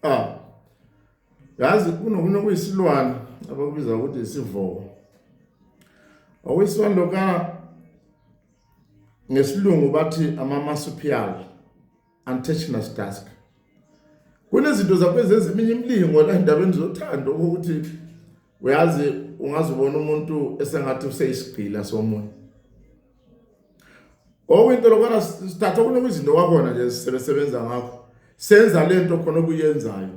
Ah, yazi kunokuyisilwane abakubiza ukuthi isivoko. Okuyisilwane lokana ngesilungu bathi ama-marsupial, antennaceous tusk. Kunezinto zakwezi eziminye imlingo la endabeni zothando ukuthi uyazi ungazibona umuntu esengathi useyisigqila somunye. Okuyinto lokana sithatha kunezinto kwakhona nje sisebenza ngakho. Senza lento khona okuyenzayo.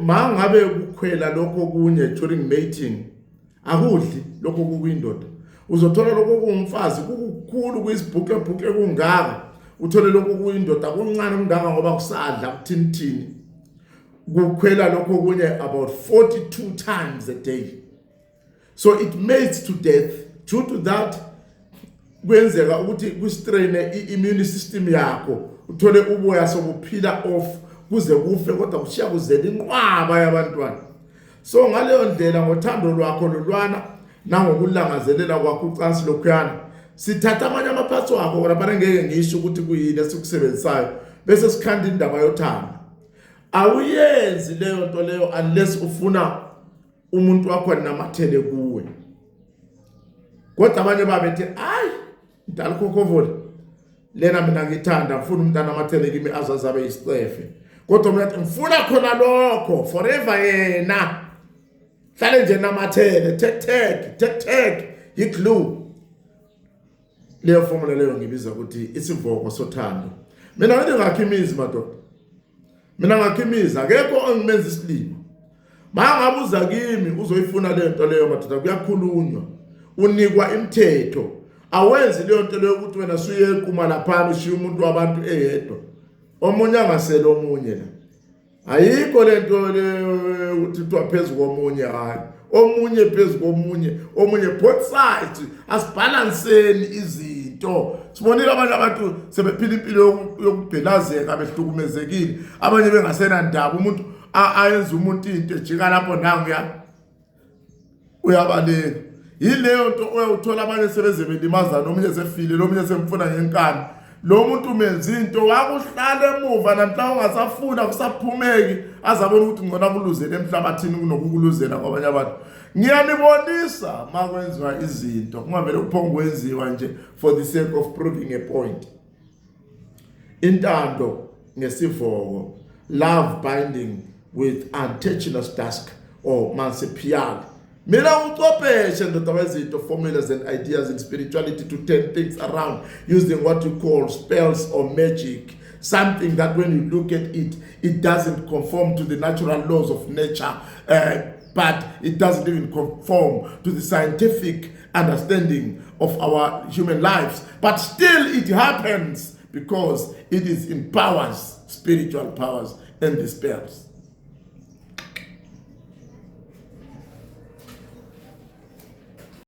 Mangabe ukukhwela lokho kunye during mating akudli lokho kuyindoda. Uzothola lokho kungumfazi kukukhulu kuyisibhuqebhuqe kungaka. Uthole lokho kuyindoda kuncane kungaka ngoba kusadla kuthini. Kukhwela lokho kunye about 42 times a day. So it mates to death. Due to that kwenzeka ukuthi kustrain immune system yakho. Uthole uboya sobuphila off kuze kufe kodwa kushiya kuzela inqwaba yabantwana. So ngaleyo ndlela ngothando lwakho lolwana nangokulangazelela kwakho ucansi lokhuyana sithatha amanye amaphathi wakho lapha ngeke ngisho ukuthi kuyini esikusebenzisayo bese sikhanda indaba yothando. Awuyenzi leyo nto leyo unless ufuna umuntu wakho namathele kuwe. Kodwa abanye babethi ayi ndalikhokhovole lena mina ngithanda ngifuna umntana amathele kimi azazabe isicefe. Kodwa mina ngifuna khona lokho forever yena. Hlale nje namathele tek iglue. Leyo formula leyo ngibiza ukuthi isivoko sothando. Mina ngithi ngakhimizi madoda. Mina ngakhimiza akekho ongimenza isilimo. Mangabuza kimi uzoyifuna leyo nto leyo madoda kuyakhulunywa. Unikwa imithetho. Awenzi leyo nto leyo ukuthi wena suye eqhuma lapha ushiya umuntu wabantu eyedwa. Omunye angasela omunye la. Ayikho lento le uthi phezulu komunye hayi. Omunye phezulu komunye, omunye both sides asibalanseni izinto. Sibonile abanye abantu sebephila impilo yokubhelazeka behlukumezekile. Abanye bengasena ndaba umuntu ayenza umuntu into ejika lapho nanguya uyabaleka. Yileyo nto uyawuthola abanye sebeze belimaza nomunye sefile nomunye semfuna ngenkani. Lo muntu umenza into wakuhlala emuva namhla ungasafuna kusaphumeki azabona ukuthi ngona kuluzela emhlabathini kunokukuluzela kwabanye abantu. Ngiyanibonisa makwenziwa izinto kungavele kuphonga kwenziwa nje for the sake of proving a point. Intando ngesivoko, love binding with antennaceous tusk or marsupial. Mina ucopeshe ndoda wezinto formulas and ideas in spirituality to turn things around using what you call spells or magic. Something that when you look at it, it doesn't conform to the natural laws of nature, but it doesn't even conform to the scientific understanding of our human lives. But still it happens because it is in powers, spiritual powers and the spells.